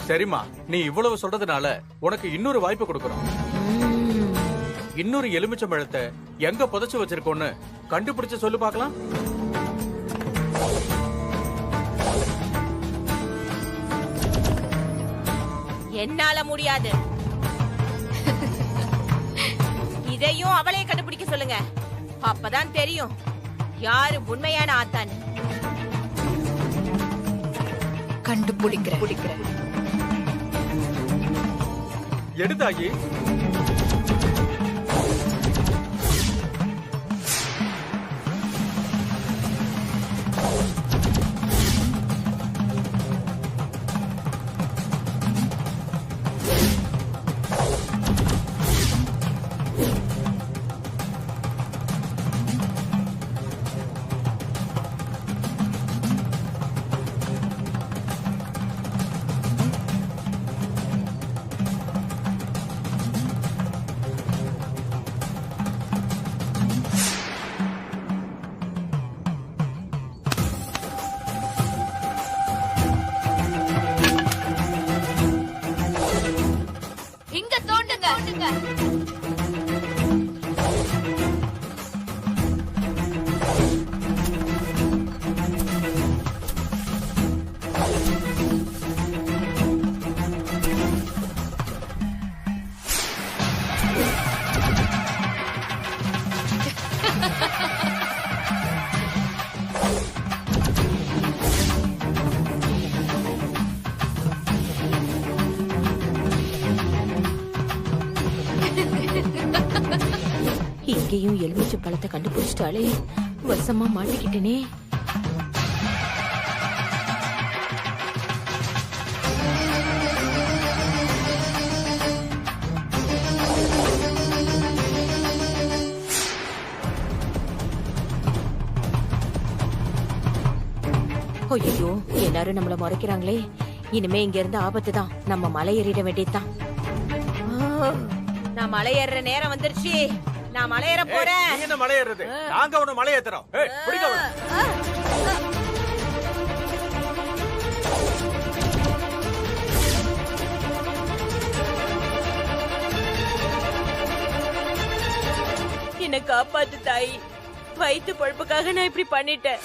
சரிம்மா, நீ இவ்வளவு சொல்றதுனால உனக்கு இன்னொரு வாய்ப்பு கொடுக்கறோம். இன்னொரு எலுமிச்சம்பழத்தை எங்க புதைச்சு வச்சிருக்கோன்னு கண்டுபிடிச்சு சொல்லு பார்க்கலாம். என்னால முடியாது. இதையும் அவளே கண்டுபிடிக்க சொல்லுங்க. அப்பதான் தெரியும் யாரு உண்மையான ஆத்தான். கண்டுபிடிக்கிறேன். எடுத்தாயி. இங்கேயும் எலுமிச்சை பழத்தை கண்டுபிடிச்சிட்டாலே வசமா மாட்டிக்கிட்டேனே. ஐயோ, எல்லாரும் நம்மள முறைக்கிறாங்களே. இனிமே இங்க இருந்து ஆபத்து தான். நம்ம மலை ஏறிட வேண்டியதுதான். நான் மலை ஏறுற நேரம் வந்துருச்சு. நான் மலை ஏற போறேன். நீ என்ன மலை ஏறுறது? நாங்க உன்னை மலை ஏத்துறோம். ஏய், பிடிங்க அவனை. என்ன காப்பாத்து தாய். வயிற்று பொழப்புக்காக நான் இப்படி பண்ணிட்டேன்.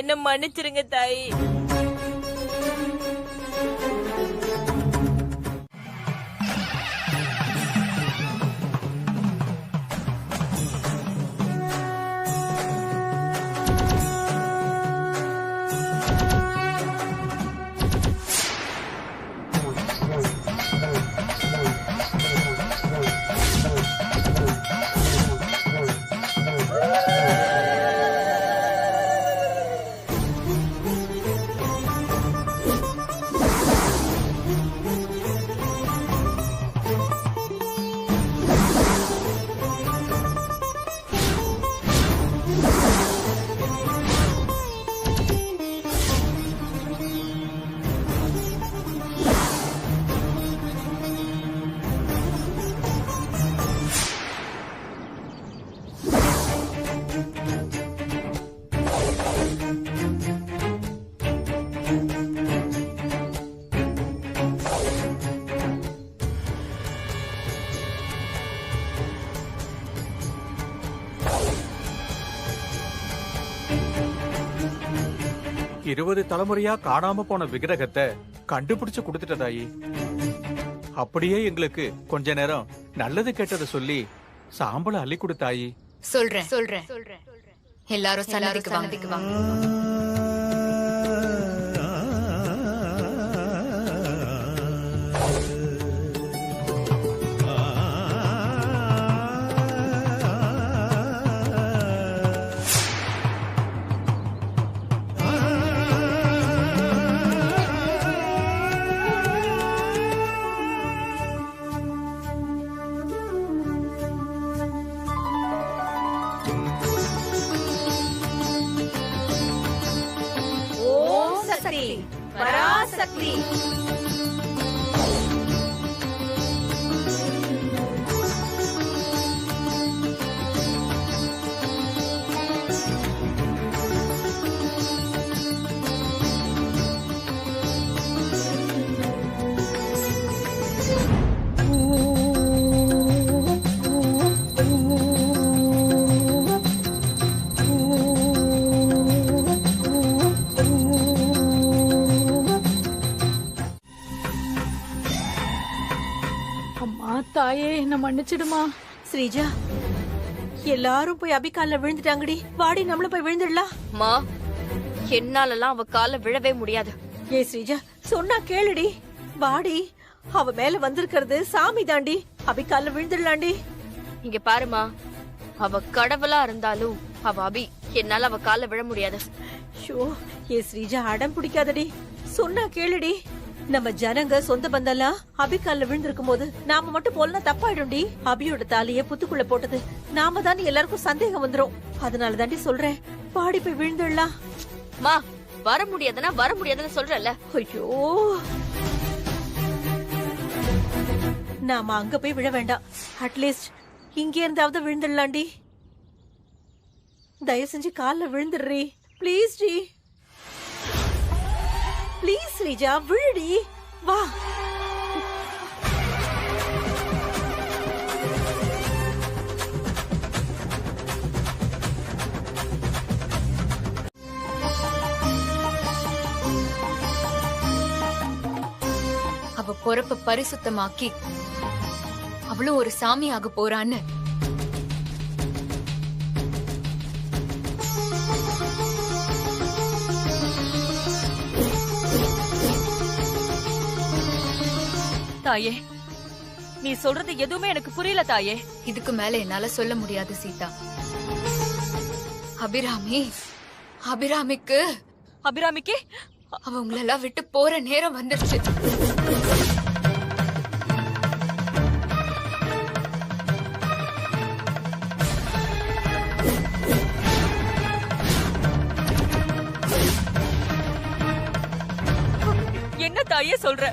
என்ன மன்னிச்சிருங்க தாய். இருபது தலைமுறையா காணாம போன விக்கிரகத்தை கண்டுபிடிச்சு கொடுத்துட்ட தாயி. அப்படியே எங்களுக்கு கொஞ்ச நேரம் நல்லது கெட்டதை சொல்லி சாம்பலை அள்ளி கொடுத்தாயி. சொல்றேன். எல்லாரும் சன்னதிக்கு வாங்க. பராசக்தி. மன்னிச்சிடுமா. ஸ்ரீஜா, எல்லாரும் போய் அபி கால்ல விழுந்துட்டாங்கடி. வாடி நம்மள போய் விழுந்துடலாம். மா, என்னாலலாம் அவ கால விழவே முடியாது. ஏ ஸ்ரீஜா, சொன்னா கேளுடி. வாடி, அவ மேல வந்திருக்கிறது சாமி தாண்டி. அபி கால்ல விழுந்துடலாண்டி. இங்க பாருமா, அவ கடவுளா இருந்தாலும் அவ அபி, என்னால அவ கால விழ முடியாது. ஷோ, ஏ ஸ்ரீஜா, அடம் பிடிக்காதடி. சொன்னா கேளுடி. நம்ம ஜனங்க சொந்த பந்தெல்லாம் அபி கால்ல விழுந்திருக்கும் போது நாம மட்டும் போலனா தப்பாயிடும்டி. அபியோட தாலிய புத்துக்குள்ள போட்டது நாம தான், எல்லாருக்கும் சந்தேகம் வந்துரும். அதனால தாண்டி சொல்றேன், பாடி போய் விழுந்துடலாம். மா, வர முடியாதுன்னா வர முடியாதுன்னு சொல்றல. ஐயோ, நாம அங்க போய் விழ வேண்டாம். அட்லீஸ்ட் இங்க இருந்தாவது விழுந்துடலாண்டி. தயவு செஞ்சு கால்ல விழுந்துடுறீ ப்ளீஸ் டி. ப்ளீஸ் ஸ்ரீஜா, விழுடி. வா. அவ பொறப்ப பரிசுத்தமாக்கி அவளும் ஒரு சாமி ஆக போறான்னு தாயே, நீ சொல்றது எதுவுமே எனக்கு புரியல தாயே. இதுக்கு மேல என்னால சொல்ல முடியாது சீதா. அபிராமிக்கு அவ உங்களெல்லாம் விட்டு போற நேரம் வந்துருச்சு. என்ன தாயே சொல்ற?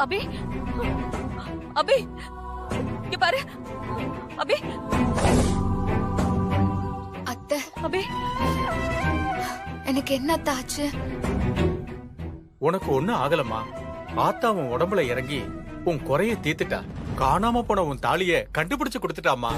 அபி, அபி, இங்க பாரு. அபி, அத்தை, அபி, எனக்கு என்ன தாச்சு? உனக்கு ஒண்ணும் ஆகலம்மா. ஆத்தா உன் உடம்புல இறங்கி உன் குறைய தீர்த்துட்டா. காணாம போன உன் தாலிய கண்டுபிடிச்சு கொடுத்துட்டாமா.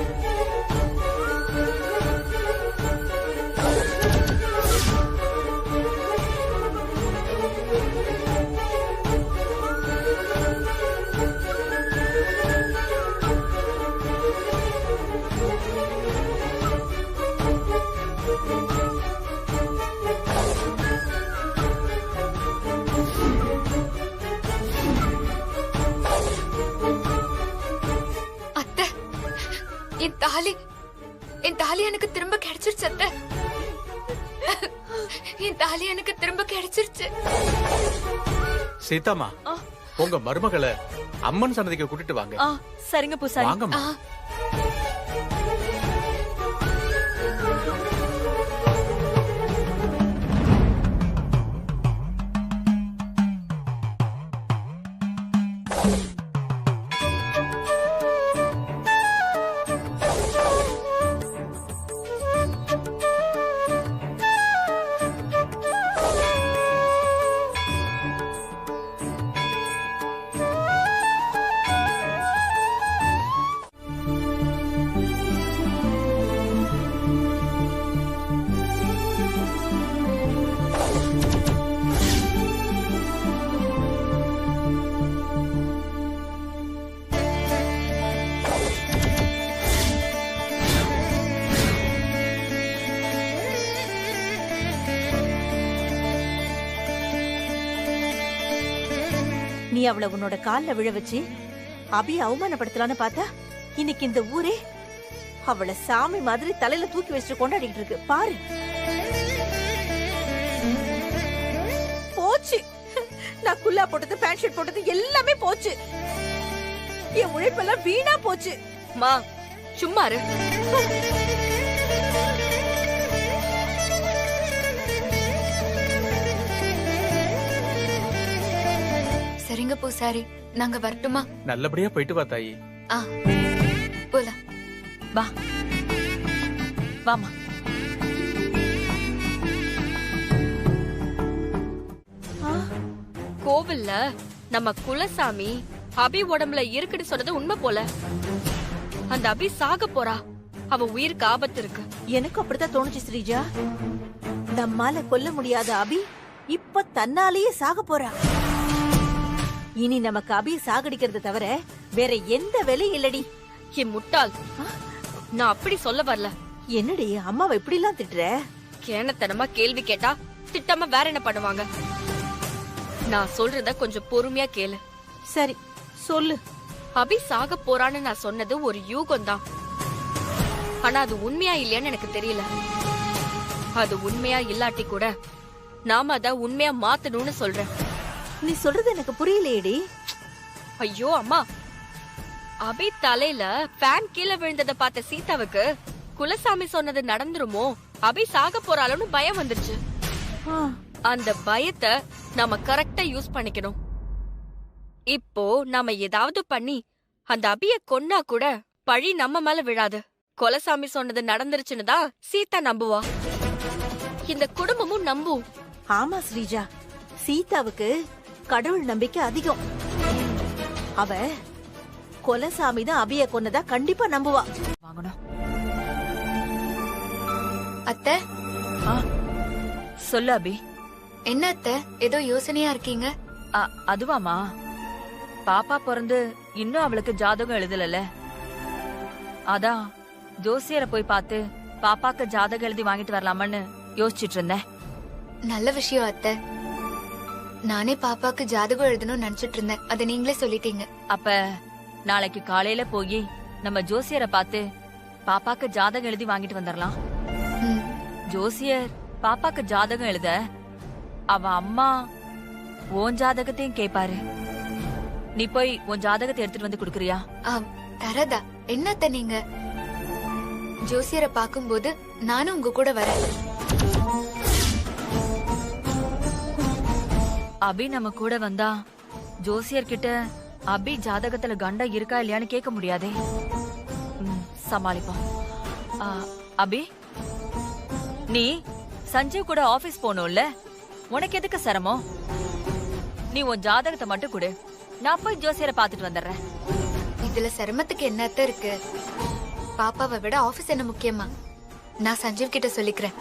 என் தாலி எனக்கு திரும்ப கிடைச்சிருச்சு அத்தை. என் தாலி எனக்கு திரும்ப கிடைச்சிருச்சு. சீதாமா, உங்க மருமகளை அம்மன் சன்னதிக்கு கூட்டிட்டு வாங்க. சரிங்க பூசாரி. வாங்கம்மா. நீ அவளை உன்னோட கால்ல விழ வச்சு அபிய அவமானப்படுத்தலான்னு பார்த்தா, இன்னைக்கு இந்த ஊரே அவளை சாமி மாதிரி தலையில தூக்கி வச்சுட்டு கொண்டாடிட்டு இருக்கு பாரு. போச்சு, நான் குல்லா போட்டது, பேண்ட் ஷர்ட் போட்டது எல்லாமே போச்சு. என் உழைப்பெல்லாம் வீணா போச்சு. மா, சும்மா இரு. சரிங்க பூசாரி, நாங்க வரட்டுமா? நல்லபடியா போயிட்டு வா தாயி. ஆ, போலாம். வா வாமா. கோவில்ல நம்ம குலசாமி அபி உடம்புல இருக்குன்னு சொன்னது உண்மை போல. அந்த அபி சாக போறா. அவ உயிருக்கு ஆபத்து இருக்கு. எனக்கு அப்படித்தான் தோணுச்சு ஸ்ரீஜா. நம்மால கொல்ல முடியாத அபி இப்ப தன்னாலேயே சாக போறா. இனி நமக்கு அபிய சாகடிக்கிறத தவிர வேற எந்த வேலையும் இல்லடி. என் முட்டாள், நான் அப்படி சொல்ல வரல. என்னடி அம்மாவை இப்படி எல்லாம் திட்டுற? கேனத்தனமா கேள்வி கேட்டா திட்டாம வேற என்ன பண்ணுவாங்க? நான் சொல்றத கொஞ்சம் பொறுமையா கேளு. சரி சொல்லு. அபி சாக போறான்னு நான் சொன்னது ஒரு யூகம் தான். ஆனா அது உண்மையா இல்லையான்னு எனக்கு தெரியல. அது உண்மையா இல்லாட்டி கூட நாம அத உண்மையா மாத்தணும்னு சொல்றேன். நீ சொல்றது எனக்கு புரியலையேடி. ஐயோ அம்மா, அபி தலையில ஃபேன் கீழே விழுந்தத பார்த்த சீதாவுக்கு குலசாமி சொன்னது நடந்துருமோ, அபி சாக போறாளோன்னு பயம் வந்துருச்சு. அந்த பயத்தை நாம கரெக்டா யூஸ் பண்ணிக்கணும். இப்போ நாம ஏதாவது பண்ணி அந்த அபிய கொன்னா கூட பழி நம்ம மேல விழாது. குலசாமி சொன்னது நடந்துருச்சுன்னு தான் சீதா நம்புவா. இந்த குடும்பமும் நம்பும். ஆமா ஸ்ரீஜா, சீதாவுக்கு கடவுள் நம்பிக்கை அதிகம். அவ கொலசாமி தான் அபிய கொன்னதா கண்டிப்பா நம்புவா. வாங்கணும். அத்தை, சொல்லு அபி. என்ன அத்தை, ஏதோ யோசனையா இருக்கீங்க? அதுவாமா, பாப்பா பிறந்து இன்னும் அவளுக்கு ஜாதகம் எழுதல. அதான் ஜோசியரை போய் பார்த்து பாப்பாக்கு ஜாதகம் எழுதி வாங்கிட்டு வரலாமான்னு யோசிச்சுட்டு இருந்தேன். நல்ல விஷயம் அத்தை. நானே பாப்பாக்கு ஜாதகம் எழுதணும்னு நினைச்சிட்டு இருந்தேன். அதை நீங்களே சொல்லிட்டீங்க. அப்ப நாளைக்கு காலையில போய் நம்ம ஜோசியரை பார்த்து பாப்பாக்கு ஜாதகம் எழுதி வாங்கிட்டு வந்துடலாம். ம், ஜோசியர் பாப்பாக்கு ஜாதகம் எழுத அவ அம்மா உன் ஜாதகத்தையும் கேப்பாரு. நீ போய் உன் ஜாதகத்தை எடுத்துட்டு வந்து குடுக்குறியா? தரதா? என்ன அத்தை நீங்க? ஜோசியரை பார்க்கும்போது நானும் உங்க கூட வரேன். அபி நம்ம கூட வந்தா ஜோசியர் கிட்ட அபி ஜாதகத்துல கண்டம் இருக்கா இல்லையான்னு கேட்க முடியாதே. சமாளிப்போம். அபி, நீ சஞ்சீவ் கூட ஆபீஸ் போகணும்ல, உனக்கு எதுக்கு சிரமம்? நீ உன் ஜாதகத்தை மட்டும் கொடு, நான் போய் ஜோசியரை பாத்துட்டு வந்துடுறேன். இதுல சிரமத்துக்கு என்ன அத்தை இருக்கு? பாப்பாவை விட ஆபீஸ் என்ன முக்கியமா? நான் சஞ்சீவ் கிட்ட சொல்லிக்கிறேன்.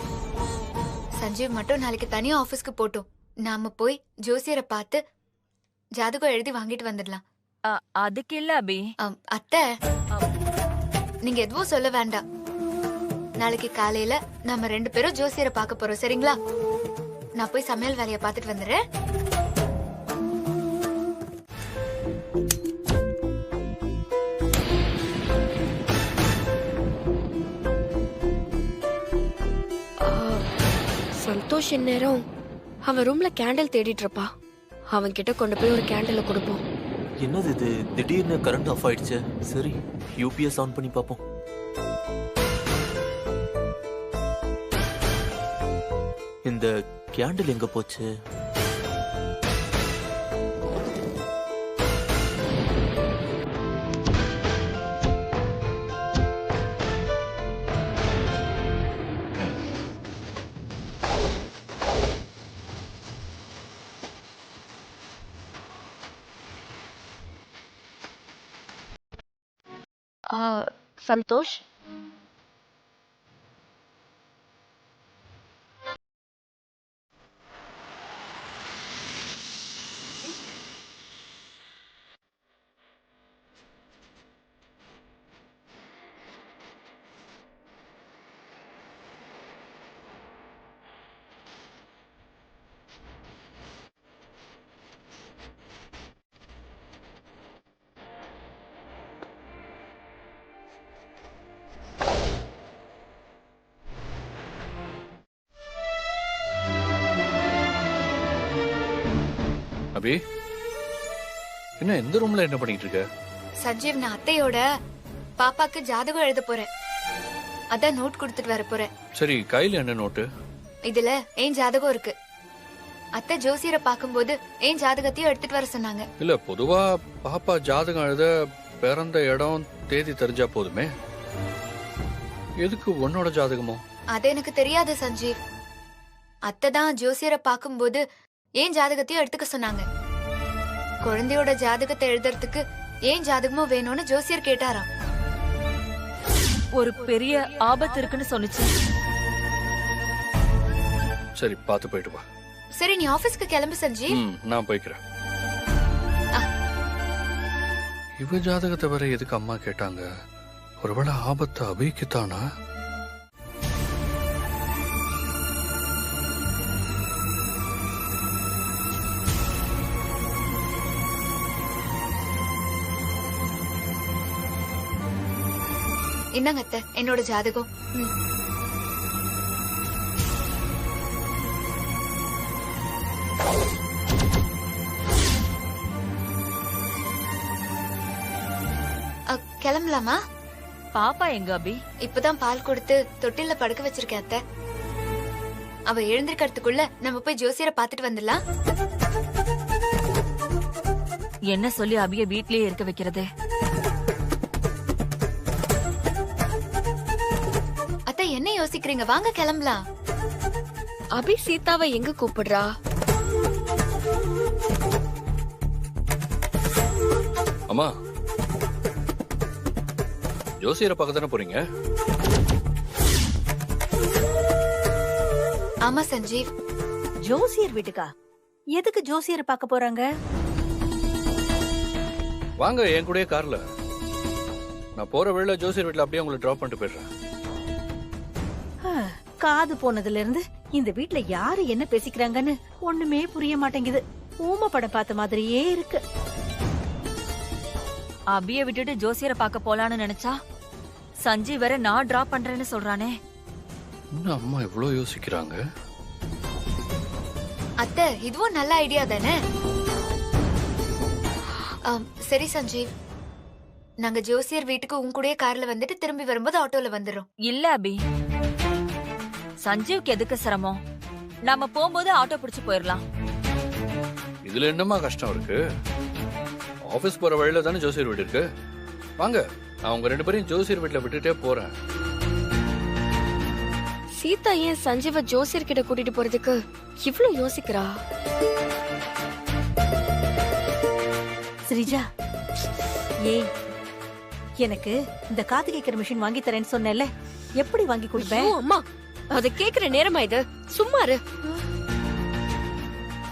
சஞ்சீவ் மட்டும் நாளைக்கு தனியா ஆபீஸ்க்கு போட்டும். நாம போய் ஜோசியரை பார்த்து ஜாதகம் எழுதி வாங்கிட்டு வந்துடலாம். அதுக்கு இல்ல அபி. அத்தை, நீங்க எதுவும் சொல்ல வேண்டாம். நாளைக்கு காலையில நம்ம 2 பேரும் ஜோசியரை பார்க்க போறோம், சரிங்களா? நான் போய் சமையல் வேலையை பார்த்துட்டு வந்துடுறேன். சந்தோஷ் இந்நேரம் அவன் ரூம்ல கேண்டில் தேடிட்டு இருப்பா. அவன் கிட்ட கொண்டு போய் ஒரு கேண்டில கொடுப்போம். என்னது இது, திடீர்னு கரண்ட் ஆஃப் ஆயிடுச்சு. சரி, யூபிஎஸ் ஆன் பண்ணி பாப்போம். இந்த கேண்டில் எங்க போச்சு? சந்தோஷ், அபி, என்ன எந்த ரூம்ல என்ன பண்ணிட்டு இருக்க? சஞ்சீவ், நான் அத்தையோட பாப்பாக்கு ஜாதகம் எழுத போறேன். அதான் நோட் கொடுத்துட்டு வர போறேன். சரி, கையில என்ன நோட்டு? இதுல ஏன் ஜாதகம் இருக்கு. அத்தை ஜோசியரை பார்க்கும்போது ஏன் ஜாதகத்தையும் எடுத்துட்டு வர சொன்னாங்க. இல்ல பொதுவா பாப்பா ஜாதகம் எழுத பிறந்த இடம் தேதி தெரிஞ்சா போதுமே, எதுக்கு உன்னோட ஜாதகமோ? அது எனக்கு தெரியாது சஞ்சீவ். அத்தை தான் ஜோசியரை பார்க்கும்போது ஏன் ஜாதகத்தையும் எடுத்துக்க சொன்னாங்க. குழந்தையோட ஜாதகத்தை எழுதுறதுக்கு ஏன் ஜாதகமும் வேணும்னு ஜோசியர் கேட்டாராம். ஒரு பெரிய ஆபத்து இருக்குன்னு சொன்னுச்சு. சரி பார்த்து போயிட்டு வா. சரி நீ ஆபீஸ்க்கு கிளம்பு சஞ்சீவ். நான் போய்க்கிறேன். இவ ஜாதகத்தை வர எதுக்கு அம்மா கேட்டாங்க? ஒருவேளை ஆபத்து அபிக்குத்தானா? என்னங்க அத்தை என்னோட ஜாதகம். கிளம்பலாமா? பாப்பா எங்க அபி? இப்பதான் பால் கொடுத்து தொட்டில படுக்க வச்சிருக்கேன் அத்தை. அவ எழுந்திருக்கிறதுக்குள்ள நம்ம போய் ஜோசியரை பாத்துட்டு வந்துடலாம். என்ன சொல்லி அபிய வீட்லயே இருக்க வைக்கிறது? அத்தை என்ன யோசிக்கிறீங்க? வாங்க கிளம்பலாம். அபி சீதாவை எங்க கூப்பிடுறா? அம்மா ஜோசியரை பார்க்க தானே போறீங்க? ஆமா சஞ்சீவ். ஜோசியர் வீட்டுக்கா? எதுக்கு ஜோசியரை பார்க்க போறாங்க? வாங்க என் கூடயே கார்ல. நான் போற வழியில ஜோசியர் வீட்டுல அப்படியே உங்களை டிராப் பண்ணிட்டு போயிடுறேன். காது போனதுல இருந்து இந்த வீட்ல யாரு என்ன பேசிக்கிறாங்கன்னு ஒண்ணுமே புரிய மாட்டேங்குது. ஊம படம் பார்த்த மாதிரியே இருக்கு. அபிய விட்டுட்டு ஜோசியரை பார்க்க போலான்னு நினைச்சா சஞ்சீவ் வேற நான் டிராப் பண்றேன்னு சொல்றானே. இன்னும் அம்மா இவ்வளவு யோசிக்கிறாங்க. அத்தை இதுவும் நல்ல ஐடியா தானே. சரி சஞ்சீவ், நாங்க ஜோசியர் வீட்டுக்கு உன் கூடயே கார்ல வந்துட்டு திரும்பி வரும்போது ஆட்டோல வந்துடும். இல்ல அபி, சஞ்சீவ்க்கு எதுக்கு சிரமம்? நாம போகும்போது ஆட்டோ பிடிச்சு போயிடலாம். இதுல என்னமா கஷ்டம் இருக்கு? ஆபீஸ் போற வழியில தானே ஜோசியர் வீடு இருக்கு. வாங்க, நான் உங்க 2 பேரையும் ஜோசியர் வீட்டுல விட்டுட்டே போறேன். சீதா ஏன் சஞ்சீவ ஜோசியர் கிட்ட கூட்டிட்டு போறதுக்கு இவ்ளோ யோசிக்கிறா? ஸ்ரீஜா, ஏய் எனக்கு இந்த காது கேட்கிற மிஷின் வாங்கி தரேன்னு சொன்னேன்ல, எப்படி வாங்கி கொடுப்பேன்? அம்மா அத கேக்குற நேரமா இது? சும்மா இரு.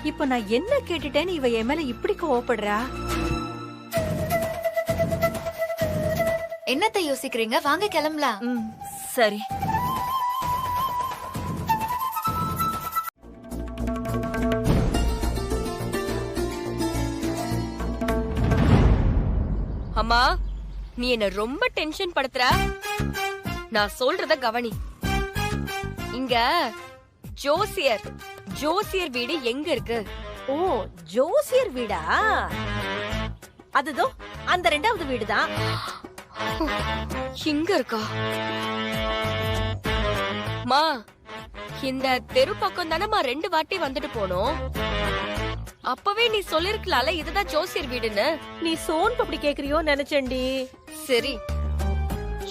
இப்ப நான் என்ன கேட்டுட்டேன்னு இவ என் மேல இப்படி கோவப்படுறா? என்னத்தை யோசிக்கிறீங்க? வாங்க கிளம்பலாம். சரி. அம்மா நீ என்ன ரொம்ப டென்ஷன் படுத்துற. நான் சொல்றத கவனி. இங்க ஜோசியர் வீடு எங்க இருக்கு? ஓ, ஜோசியர் வீடா? அதுதோ அந்த 2வது வீடுதான். இங்க இருக்கா? மா இந்த தெரு பக்கம் தானேமா 2 வாட்டி வந்துட்டு போனோம். அப்பவே நீ சொல்லிருக்கலாம்ல இதுதான் ஜோசியர் வீடுன்னு. நீ சோன் பப்படி கேக்குறியோ நினைச்சேன்டி. சரி,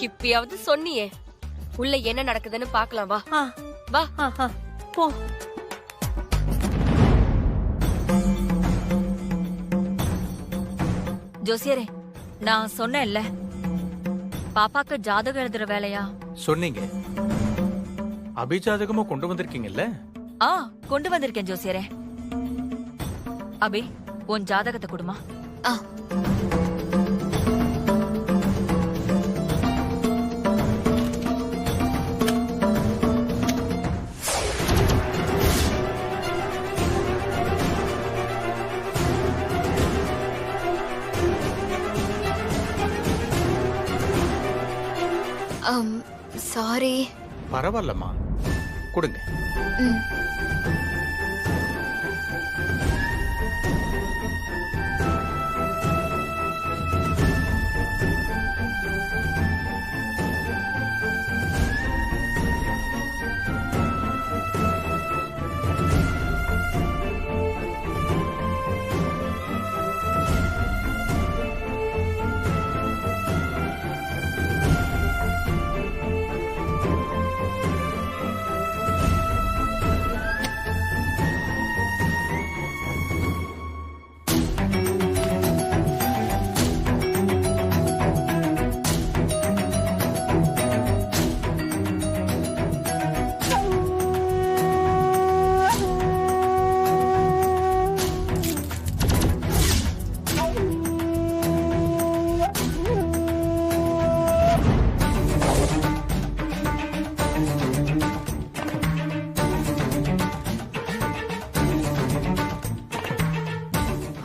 இப்பயாவது சொன்னியே. உள்ள என்ன நடக்குதுன்னு பாக்கலாம் வா. வா போ. ஜோசியரே, நான் சொன்னேன்ல பாப்பாக்கு ஜாதகம் எழுதுற வேலையா? சொன்னீங்க. அபிஜாதகமும் கொண்டு வந்திருக்கீங்கல்ல? கொண்டு வந்திருக்கேன் ஜோசியரே. அபி, உன் ஜாதகத்தை கொடுமா. சாரி. பரவாயில்லம்மா, கொடுங்க.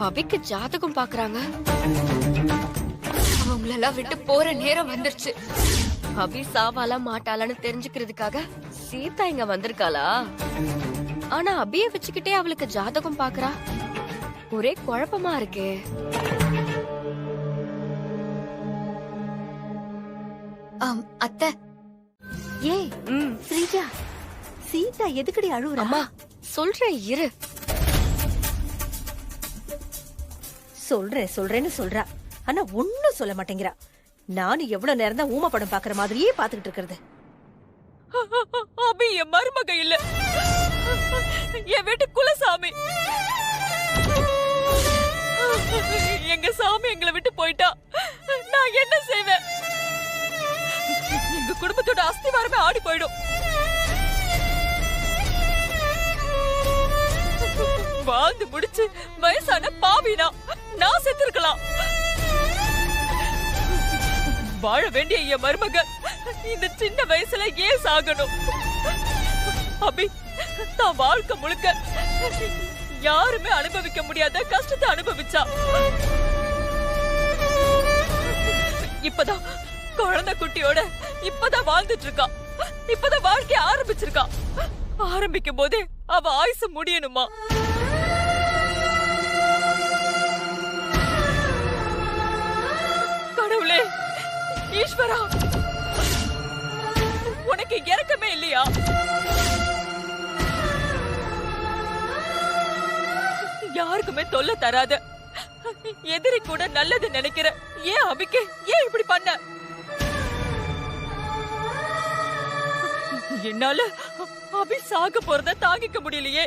அபிக்கு ஜாதகம் பாக்குறாங்க. அவங்களெல்லாம் விட்டு போற நேரம் வந்துருச்சு. அபி சாவாலா மாட்டாளான்னு தெரிஞ்சுக்கிறதுக்காக சீதா இங்க வந்திருக்காளா? ஆனா அபிய வச்சுக்கிட்டே அவளுக்கு ஜாதகம் பாக்குறா. ஒரே குழப்பமா இருக்கே. அத்தை, ஏய் ஸ்ரீஜா, சீதா எதுக்கடி அழுவுறா? அம்மா சொல்றேன் இரு. சொல்றேன்னு சொல்றா, ஆனா ஒண்ணும் சொல்ல மாட்டேங்கிறா. நானும் எவ்வளவு நேரம் தான் ஊமை படம் பாக்குற மாதிரியே பாத்துக்கிட்டு இருக்கிறது. அபி என் மருமக இல்ல, என் வீட்டு குலசாமி. எங்க சாமி எங்களை விட்டு போயிட்டா நான் என்ன செய்வேன்? எங்க குடும்பத்தோட அஸ்திவாரமே ஆடி போயிடும். வாழ்ந்து முடிச்சு வயசான பாவினா நான் செத்துருக்கலாம். வாழ வேண்டிய என் மருமக இந்த சின்ன வயசுல ஏன் சாகணும்? அபி தான் வாழ்க்கை முழுக்க யாருமே அனுபவிக்க முடியாத கஷ்டத்தை அனுபவிச்சா. இப்பதான் குழந்தை குட்டியோட இப்பதான் வாழ்ந்துட்டு இருக்கா. இப்பதான் வாழ்க்கைய ஆரம்பிச்சிருக்கா. ஆரம்பிக்கும் போதே அவ ஆயுசு முடியணுமா? கடவுளே, ஈஸ்வரா, உனக்கு இறக்கமே இல்லையா? யாருக்குமே தொல்லை தராத எதிரி கூட நல்லது நினைக்கிற ஏன் அபிக்கு ஏன் இப்படி பண்ண? என்னால அபி சாக போறத தாங்கிக்க முடியலையே.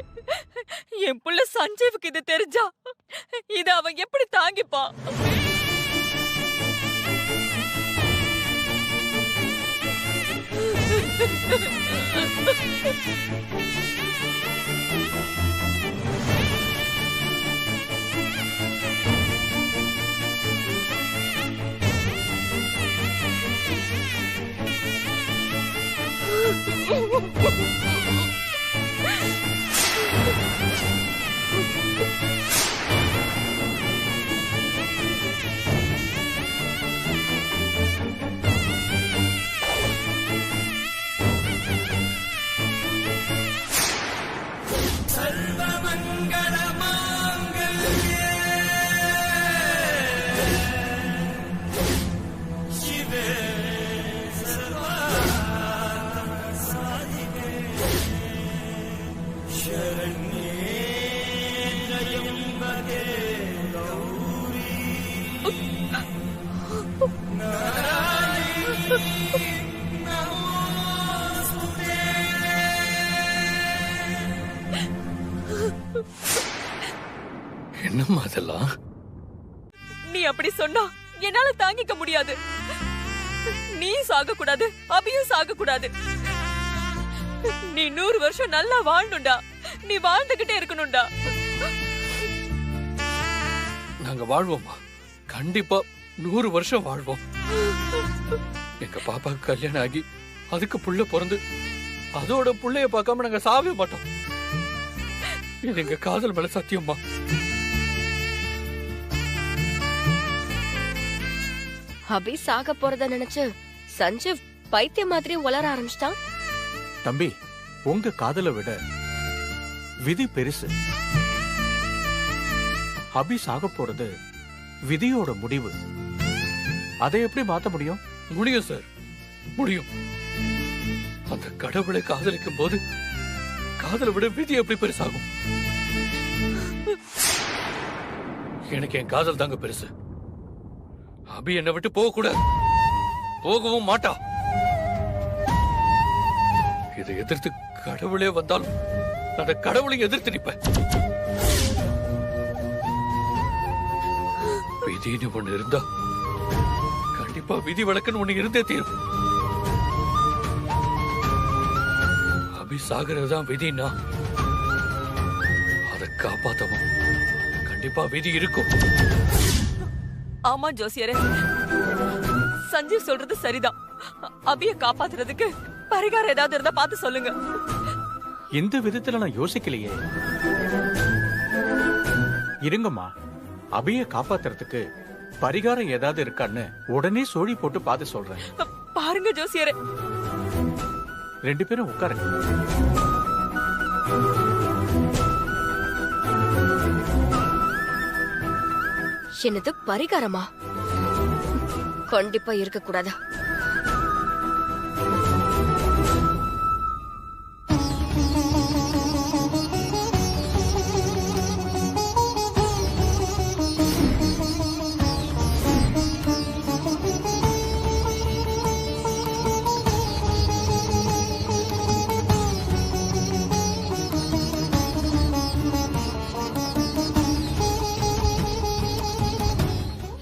என் புள்ள சஞ்சீவுக்கு இது தெரிஞ்சா இத அவன் எப்படி தாங்கிப்பான்? என்னம்மா அதெல்லாம்? நீ அப்படி சொன்னா என்னால தாங்கிக்க முடியாது. நீ சாக கூடாது, அபியும் சாக கூடாது. நீ 100 வருஷம் நல்லா வாழணும்டா. நீ வாழ்ந்துகிட்டே இருக்கணும்டா. நாங்க வாழ்வோம்மா, கண்டிப்பா 100 வருஷம் வாழ்வோம். எங்க பாப்பாக்கு கல்யாணம் ஆகி அதுக்கு புள்ள பிறந்து அதோட புள்ளைய பார்க்காம நாங்க சாவே மாட்டோம். இது எங்க காதல் மேல சத்தியம்மா. அபி சாக போறத நினைச்சு சஞ்சீவ் பைத்திய மாதிரி உளர ஆரம்பிச்சிட்டான். தம்பி, உங்க காதலை விட விதி பெருசு. அபி சாக போறது விதியோட முடிவு. அதை எப்படி மாத்த முடியும்? முடியும் சார், முடியும். அந்த கடவுளை காதலிக்கும் போது காதலை விட விதி எப்படி பெருசாகும்? எனக்கு என் காதல் தாங்க பெருசு. அபி என்னை விட்டு போக கூடாது, போகவும் மாட்டா. இதை எதிர்த்து கடவுளே வந்தாலும் அந்த கடவுளை எதிர்த்து நிற்பேன். விதின்னு ஒண்ணு இருந்தா கண்டிப்பா விதி வழக்குன்னு ஒண்ணு இருந்தே தீரும். அபி சாகிறதுதான் விதினா அதை காப்பாத்தவும் கண்டிப்பா விதி இருக்கும். ஆமா ஜோசியரே, சஞ்சீவ் சொல்றது சரிதான். அபிய காப்பாத்துறதுக்கு பரிகாரம் ஏதாவது இருந்தா பார்த்து சொல்லுங்க. இந்த விதத்துல நான் யோசிக்கலையே. இருங்கம்மா, அபிய காப்பாத்துறதுக்கு பரிகாரம் ஏதாவது இருக்கான்னு உடனே சோழி போட்டு பார்த்து சொல்றேன். பாருங்க ஜோசியரே. 2 பேரும் உட்காருங்க. என்னது பரிகாரமா? கண்டிப்பா இருக்க கூடாது.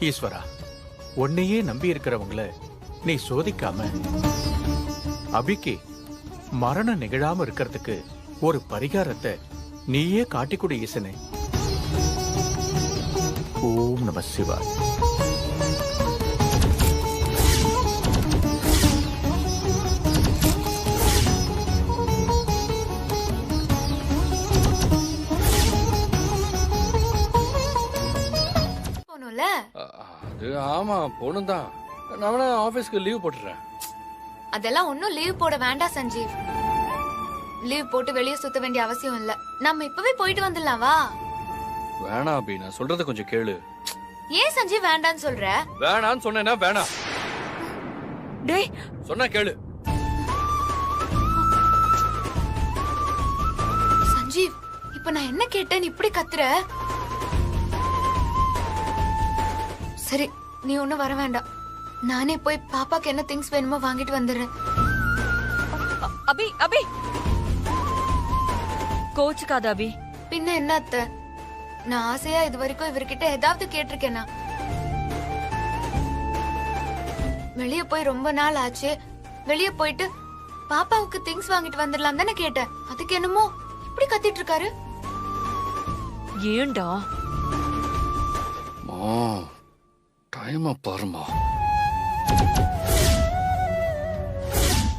ஈஸ்வரா, உன்னையே நம்பி இருக்கிறவங்கள நீ சோதிக்காம அபிக்கு மரணம் நிகழாம இருக்கிறதுக்கு ஒரு பரிகாரத்தை நீயே காட்டிக் கொடு ஈசனே. ஓம் நம சிவாய். போகணும்ல? அது ஆமா போனும் தான். நான் வேணா ஆபீஸ்க்கு லீவ் போட்டுறேன். அதெல்லாம் ஒன்னும் லீவ் போட வேண்டாம் சஞ்சீவ். லீவ் போட்டு வெளியே சுத்த வேண்டிய அவசியம் இல்ல. நம்ம இப்பவே போயிட்டு வந்துடலாம் வா. வேணாம் அபி, நான் சொல்றத கொஞ்சம் கேளு. ஏன் சஞ்சீவ் வேண்டான்னு சொல்ற? வேணான்னு சொன்னேன்னா வேணாம். டேய் சொன்னா கேளு. சஞ்சீவ், இப்ப நான் என்ன கேட்டேன் இப்படி கத்துற? சரி, நீ ஒண்ணும் வர வேண்டாம். நானே போய் பாப்பாக்கு என்ன திங்ஸ் வேணுமோ வாங்கிட்டு வந்துடுறேன். அபி அபி கோச்சுக்காத அபி. பின்ன என்ன அத்தை, நான் ஆசையா இது வரைக்கும் இவர்கிட்ட ஏதாவது கேட்டிருக்கேனா? வெளிய போய் ரொம்ப நாள் ஆச்சு, வெளிய போயிட்டு பாப்பாவுக்கு திங்ஸ் வாங்கிட்டு வந்துடலாம் தானே கேட்டேன். அதுக்கு என்னமோ இப்படி கத்திட்டு இருக்காரு. ஏண்டா டைம் பாருமா.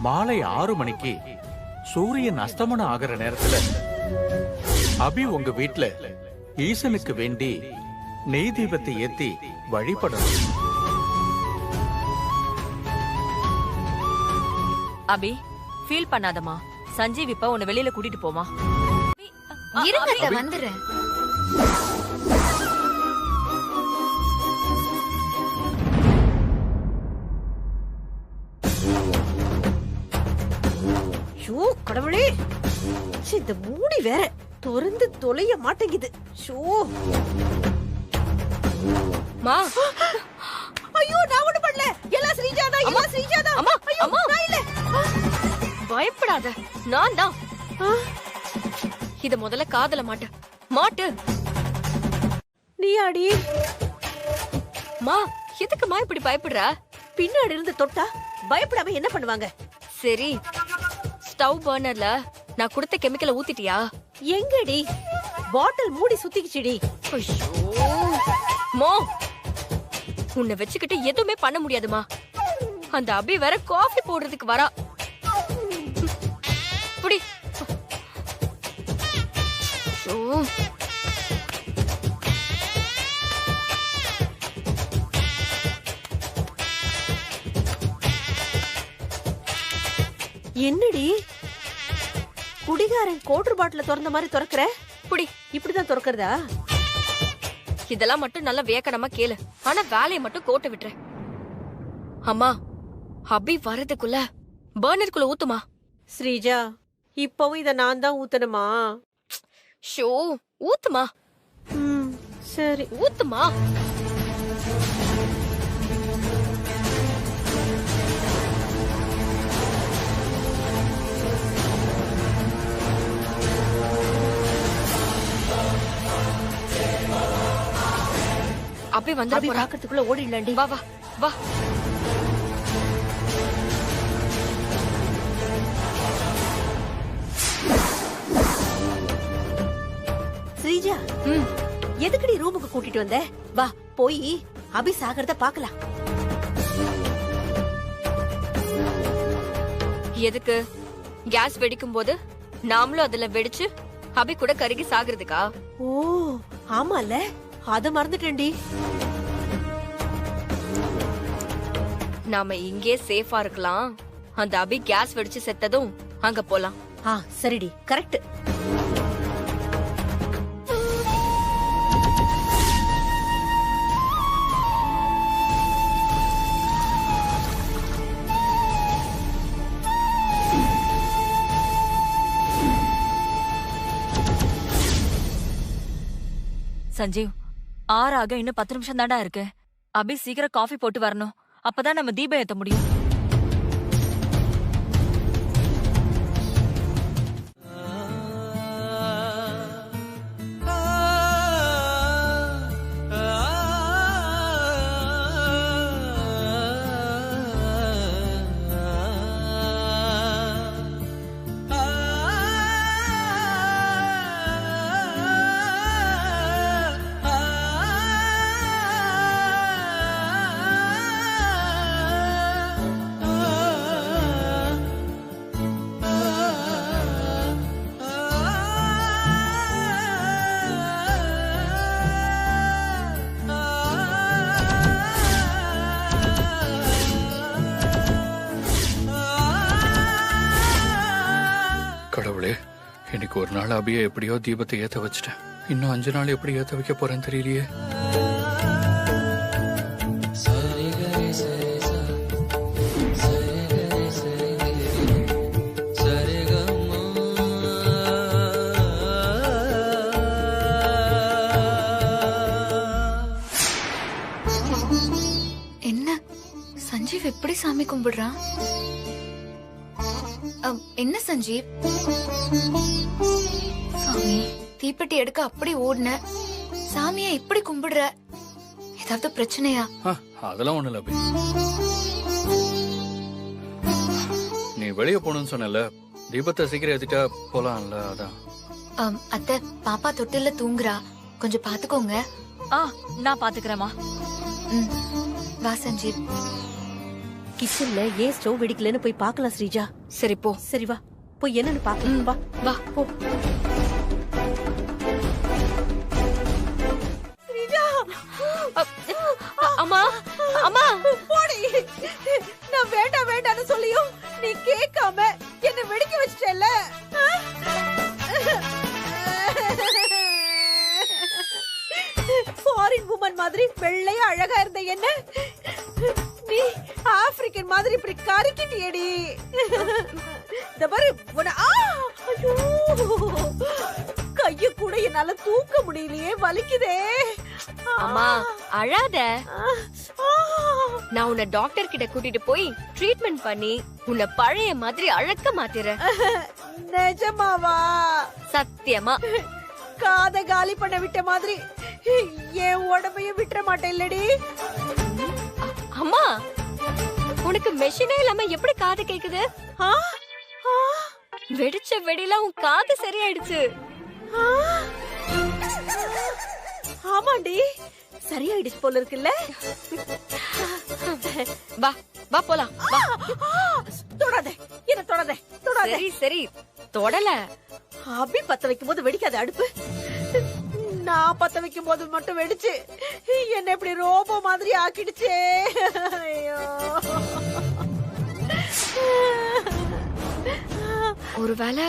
மாலை 6 மணிக்கு சூரியன் அஸ்தமனம் ஆகிற நேரத்துல அபி உங்க வீட்ல ஈசனுக்கு வேண்டி நெய் தீபத்தை ஏத்தி வழிபடணும். அபி ஃபீல் பண்ணாதமா. சஞ்சீவ் இப்ப உன்னை வெளியில கூட்டிட்டு போமா. இருங்க அத்தை, வந்துடுறேன். ஷோ கடவுளே, இந்த மூடி வேற திறந்து தொலைய மாட்டேங்குது. ஷோ, மா, ஐயோ நான் ஒண்ணு பண்ணல. எல்லாம் ஸ்ரீஜாதா, எல்லாம் ஸ்ரீஜாதா. அம்மா, ஐயோ, அம்மா. நான் இல்ல. பயப்படாத, நான் தான். இத முதல்ல காதல மாட்டு. நீ அடி மா, எதுக்குமா இப்படி பயப்படுற? பின்னாடி இருந்து தொட்டா பயப்படாம என்ன பண்ணுவாங்க? சரி, ஸ்டவ் பர்னர்ல நான் கொடுத்த கெமிக்கலை ஊத்திட்டியா? எங்கடி பாட்டில் மூடி சுத்திக்கிச்சுடி. ஐயோ மோ, உன்னை வச்சுக்கிட்டு எதுவுமே பண்ண முடியாதுமா. அந்த அபி வேற காஃபி போடுறதுக்கு வரா. புடி. ஐயோ. என்னடி குடிகாரன் கோட்டர் பாட்டில திறந்த மாதிரி திறக்கிற? புடி. இப்படிதான் திறக்கிறதா? இதெல்லாம் மட்டும் நல்லா வியக்கணமா கேளு. ஆனா வேலையை மட்டும் கோட்டை விட்டுற. அம்மா, அபி வரதுக்குள்ள பர்னருக்குள்ள ஊத்துமா. ஸ்ரீஜா, இப்பவும் இத நான் தான் ஊத்தணுமா? ஷோ, ஊத்துமா. சரி ஊத்துமா. அபி வந்து அபி பாக்கிறதுக்குள்ள ஓடிடலாண்டி. வா வா வா. ஸ்ரீஜா, எதுக்குடி ரூமுக்கு கூட்டிட்டு வந்த? வா போய் அபி சாகிறத பாக்கலாம். எதுக்கு? கேஸ் வெடிக்கும் போது நாமளும் அதுல வெடிச்சு அபி கூட கருகி சாகுறதுக்கா? ஓ ஆமால, அத மறந்துட்டேன்டி. நாம இங்கே சேஃபா இருக்கலாம். அந்த அபி கேஸ் வெடிச்சு செத்ததும் அங்க போலாம். சரிடி, கரெக்ட். சஞ்சீவ், 6 ஆக இன்னும் 10 நிமிஷம் தாண்டா இருக்கு. அபி சீக்கிரம் காஃபி போட்டு வரணும். அப்பதான் நம்ம தீபம் ஏத்த முடியும். கடவுளே, இன்னைக்கு ஒரு நாள் அபியை எப்படியோ தீபத்தை ஏத்த வச்சுட்டேன். இன்னும் 5 நாள் எப்படி ஏத்த வைக்க போறேன்னு தெரியலையே. என்ன சஞ்சீவ் எப்படி சாமி கும்பிடுறான்? என்ன சஞ்சீவ்? சாமி, தீப்பெட்டி எடுக்க அப்படி ஓடுன, சாமியா இப்படி கும்பிடுற, ஏதாவது பிரச்சனையா? அதெல்லாம் ஒண்ணு இல்ல அபி. நீ வெளியே போகணும்னு சொன்னல, தீபத்தை சீக்கிரம் ஏத்திட்டா போலாம்ல, அதான். அத்தை, பாப்பா தொட்டில தூங்குறா, கொஞ்சம் பாத்துக்கோங்க. நான் பாத்துக்கிறேமா. வா சஞ்சீவ். கிச்சன்ல ஏன் ஸ்டவ் வெடிக்கலன்னு போய் பார்க்கலாம் ஸ்ரீஜா. சரி போ. சரி வா, போய் என்னன்னு பாக்கலாம். வா வா போ. ஸ்ரீஜா, அம்மா அம்மா போடி. நான் வேண்டாம் வேண்டாம்னு சொல்லியும் நீ கேட்காம என்ன வெடிக்க வச்சிட்டல. ஃபாரின் வுமன் மாதிரி வெள்ளையா அழகா இருந்த என்ன நீ ஆப்பிரிக்கன் மாதிரி இப்படி கருக்கிட்டியடி. இந்த பாரு உன. ஐயோ, கைய கூட என்னால தூக்க முடியலையே, வலிக்குதே. அம்மா அழாத. நான் உன்னை டாக்டர் கிட்ட கூட்டிட்டு போய் ட்ரீட்மெண்ட் பண்ணி உன்னை பழைய மாதிரி அழக்க மாத்திரேன். நிஜமாவா? சத்தியமா. காத காலி பண்ண விட்ட மாதிரி என் உடம்பையும் விட்டுற மாட்டேன் இல்லடி. அம்மா, உனக்கு மெஷினே இல்லாம எப்படி காது கேக்குது? வெடிச்ச வெடியில உன் காது சரியாயிடுச்சு. ஆமாண்டி, சரியாயிடுச்சு போல இருக்குல்ல. வா வா போலாம். தொடாத, என்ன தொடாத, தொடாத. சரி சரி, தொடல. அபி பத்த வைக்கும் போது வெடிக்காத அடுப்பு, நான் பத்த வைக்கும் போது மட்டும் வெடிச்சு என்ன இப்படி ரோபோ மாதிரி ஆக்கிடுச்சே. ஐயோ, ஒருவேளை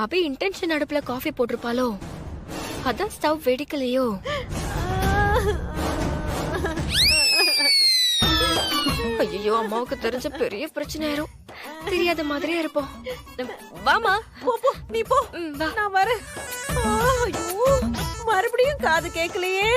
அபி இன்டென்ஷன் அடுப்புல காஃபி போட்டிருப்பாளோ, அதான் ஸ்டவ் வெடிக்கலையோ. ஐயோ, அம்மாவுக்கு தெரிஞ்ச பெரிய பிரச்சனை ஆயிரும். தெரியாத மாதிரியே இருப்போம். வாமா. போ போ, நீ போ. வா. நான் வரேன். ஐயோ, மறுபடியும் காது கேட்கலையே.